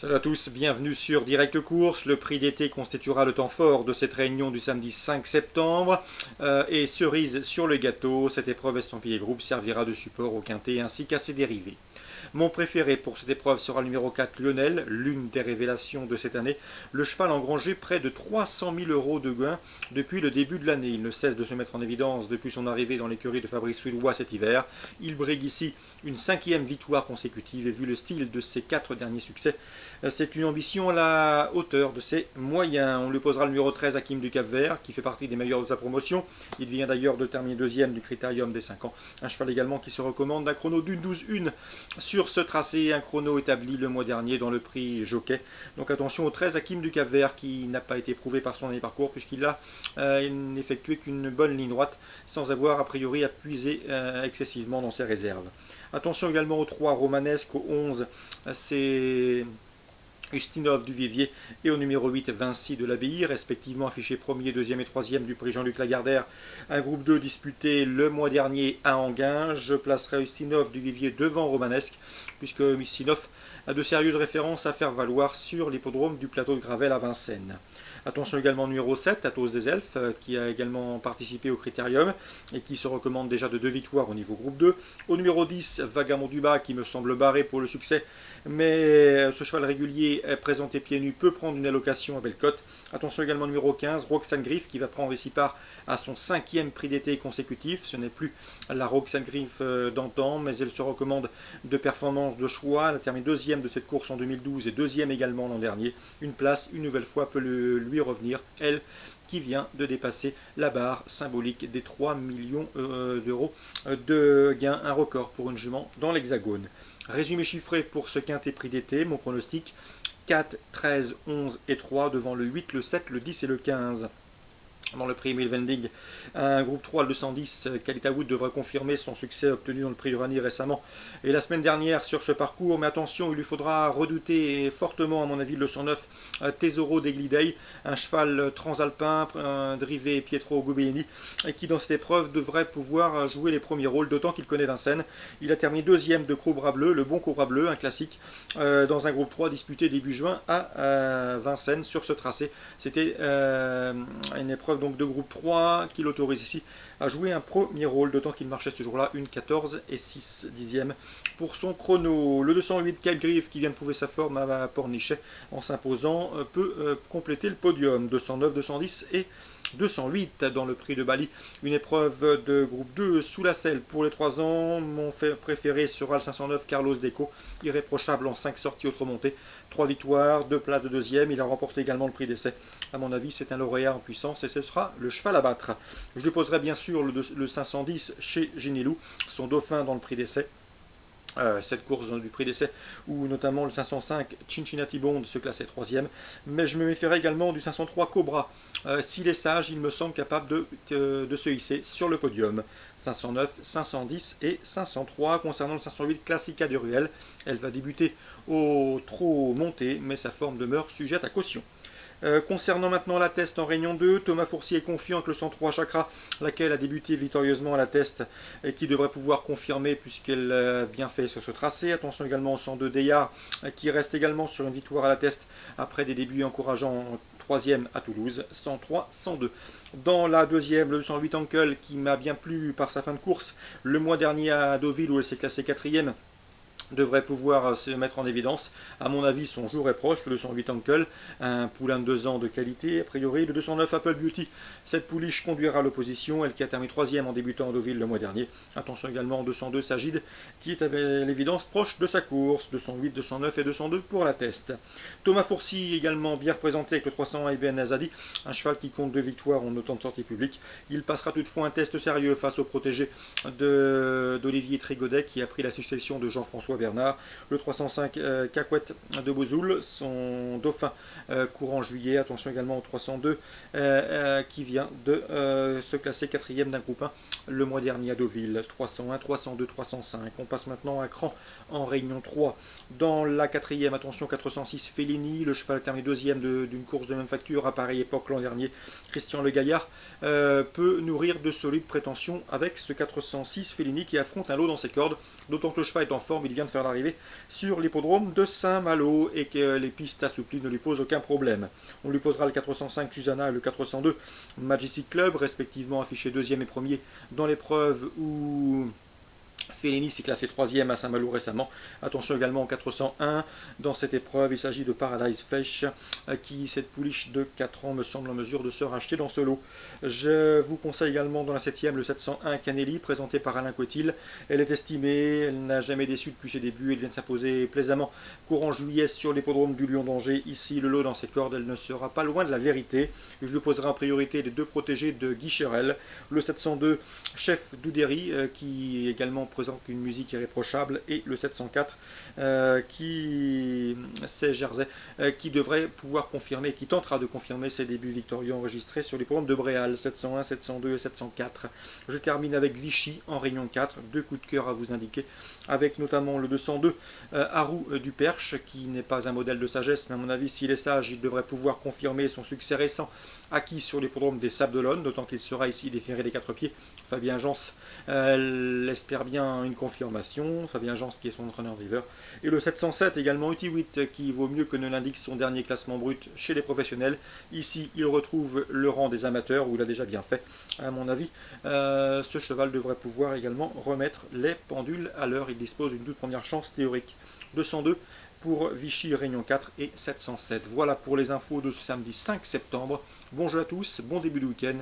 Salut à tous, bienvenue sur Direct Course. Le prix d'été constituera le temps fort de cette réunion du samedi 5 septembre. Et cerise sur le gâteau, cette épreuve estampillée groupe servira de support au quintet ainsi qu'à ses dérivés. Mon préféré pour cette épreuve sera le numéro 4, Lionel, l'une des révélations de cette année. Le cheval a engrangé près de 300 000 euros de gains depuis le début de l'année. Il ne cesse de se mettre en évidence depuis son arrivée dans l'écurie de Fabrice Fullois cet hiver. Il brigue ici une 5e victoire consécutive et vu le style de ses 4 derniers succès, c'est une ambition à la hauteur de ses moyens. On lui posera le numéro 13, Hakim du Cap-Vert, qui fait partie des meilleurs de sa promotion. Il vient d'ailleurs de terminer 2e du Critérium des 5 ans. Un cheval également qui se recommande d'un chrono d'une 12-1 sur ce tracé, un chrono établi le mois dernier dans le prix Jockey. Donc attention au 13, Hakim du Cap-Vert, qui n'a pas été prouvé par son dernier parcours puisqu'il n'a effectué qu'une bonne ligne droite sans avoir a priori appuyé excessivement dans ses réserves. Attention également au 3, Romanesque, au 11, c'est Ustinov du Vivier et au numéro 8 Vinci de l'Abbaye, respectivement affichés 1er, 2e et 3e du prix Jean-Luc Lagardère. Un groupe 2 disputé le mois dernier à Enghien. Je placerai Ustinov du Vivier devant Romanesque, puisque Ustinov a de sérieuses références à faire valoir sur l'hippodrome du plateau de Gravel à Vincennes. Attention également au numéro 7, Athos des Elfes, qui a également participé au Critérium et qui se recommande déjà de 2 victoires au niveau groupe 2. Au numéro 10, Vagabond du Bas, qui me semble barré pour le succès, mais ce cheval régulier présenté pieds nus peut prendre une allocation à belle cote. Attention également au numéro 15, Roxane Griff, qui va prendre ici part à son 5e prix d'été consécutif. Ce n'est plus la Roxane Griff d'antan, mais elle se recommande de performances de choix. Elle a terminé 2e de cette course en 2012 et 2e également l'an dernier. Une place, une nouvelle fois, peut lui revenir, elle qui vient de dépasser la barre symbolique des 3 millions d'euros de gains, un record pour une jument dans l'Hexagone. Résumé chiffré pour ce quintet prix d'été, mon pronostic 4, 13, 11 et 3 devant le 8, le 7, le 10 et le 15. Dans le prix Emile Vending, un groupe 3, le 210, Calita Wood devrait confirmer son succès obtenu dans le prix Uranie récemment et la semaine dernière sur ce parcours, mais attention, il lui faudra redouter fortement à mon avis le 109 Tesoro d'Egliday, un cheval transalpin drivé Pietro Gubellini et qui dans cette épreuve devrait pouvoir jouer les premiers rôles, d'autant qu'il connaît Vincennes. Il a terminé 2e de Cobra Bleu, le bon Cobra Bleu, un classique, dans un groupe 3 disputé début juin à Vincennes sur ce tracé. C'était une épreuve donc de groupe 3 qui l'autorise ici à jouer un premier rôle, d'autant qu'il marchait ce jour-là une 14 et 6 dixièmes pour son chrono. Le 208 Calgriff, qui vient de prouver sa forme à Pornichet en s'imposant, peut compléter le podium. 209, 210 et 208 dans le prix de Bali. Une épreuve de groupe 2 sous la selle pour les 3 ans. Mon préféré sera le 509 Carlos Deco, irréprochable en 5 sorties autres montées. 3 victoires, 2 places de 2e. Il a remporté également le prix d'essai. À mon avis, c'est un lauréat en puissance et ce sera le cheval à battre. Je lui poserai bien sûr le 510 chez Ginelou, son dauphin dans le prix d'essai. Cette course du prix d'essai où notamment le 505 Cincinnati Bond se classait 3e, mais je me méfierai également du 503 Cobra. S'il est sage, il me semble capable de se hisser sur le podium. 509, 510 et 503. Concernant le 508 Classica de Ruel, elle va débuter au trot monté, mais sa forme demeure sujette à caution. Concernant maintenant la test en Réunion 2, Thomas Fourcier est confiant avec le 103 Chakra, laquelle a débuté victorieusement à la test et qui devrait pouvoir confirmer puisqu'elle a bien fait sur ce tracé. Attention également au 102 Deyard qui reste également sur une victoire à la test après des débuts encourageants en 3e à Toulouse, 103, 102. Dans la 2e, le 208 Ankel qui m'a bien plu par sa fin de course le mois dernier à Deauville où elle s'est classée 4e. Devrait pouvoir se mettre en évidence. À mon avis, son jour est proche. Le 208 Uncle, un poulain de 2 ans de qualité. A priori, le 209 Apple Beauty, cette pouliche conduira l'opposition. Elle qui a terminé 3e en débutant à Deauville le mois dernier. Attention également au 202 Sagide, qui est avec l'évidence proche de sa course. 208, 209 et 202 pour la test. Thomas Fourcy également bien représenté avec le 301 Ibn Azadi, un cheval qui compte 2 victoires en autant de sorties publiques. Il passera toutefois un test sérieux face au protégé d'Olivier Trigodet, qui a pris la succession de Jean-François Bernard. Le 305 Cacouette de Bozoul, son dauphin courant juillet. Attention également au 302 qui vient de se classer 4e d'un groupe 1 le mois dernier à Deauville. 301, 302, 305. On passe maintenant à cran en Réunion 3. Dans la 4e, attention 406 Fellini, le cheval terminé 2e d'une course de même facture à pareille époque l'an dernier. Christian Le Gaillard peut nourrir de solides prétentions avec ce 406 Fellini qui affronte un lot dans ses cordes, d'autant que le cheval est en forme, il vient de de faire l'arrivée sur l'hippodrome de Saint-Malo et que les pistes assouplies ne lui posent aucun problème. On lui posera le 405 Susanna et le 402 Majestic Club, respectivement affichés deuxième et premier dans l'épreuve où Félénis est classé 3e à Saint-Malo récemment. Attention également au 401. Dans cette épreuve, il s'agit de Paradise Fesh, qui, cette pouliche de 4 ans, me semble en mesure de se racheter dans ce lot. Je vous conseille également dans la 7e le 701 Canelli, présenté par Alain Coetil. Elle est estimée, elle n'a jamais déçu depuis ses débuts, elle vient de s'imposer plaisamment courant juillet sur l'hippodrome du Lion d'Angers. Ici, le lot dans ses cordes, elle ne sera pas loin de la vérité. Je lui poserai en priorité les 2 protégés de Guy Cherel, le 702 Chef Doudéry, qui également présente une musique irréprochable, et le 704 c'est Jersey, qui devrait pouvoir confirmer, qui tentera de confirmer ses débuts victorieux enregistrés sur les programmes de Bréal, 701, 702 et 704. Je termine avec Vichy en réunion 4, 2 coups de cœur à vous indiquer, avec notamment le 202 Harou du Perche, qui n'est pas un modèle de sagesse, mais à mon avis, s'il est sage, il devrait pouvoir confirmer son succès récent acquis sur l'hippodrome des Sables d'Olonne, d'autant qu'il sera ici déféré des 4 pieds. Fabien Jans l'espère bien une confirmation, Fabien Jans qui est son entraîneur driver, et le 707 également Uti8, qui vaut mieux que ne l'indique son dernier classement brut chez les professionnels. Ici il retrouve le rang des amateurs où il a déjà bien fait à mon avis. Ce cheval devrait pouvoir également remettre les pendules à l'heure, il dispose d'une toute première chance théorique. 202 pour Vichy Réunion 4 et 707. Voilà pour les infos de ce samedi 5 septembre. Bon jeu à tous, bon début de week-end.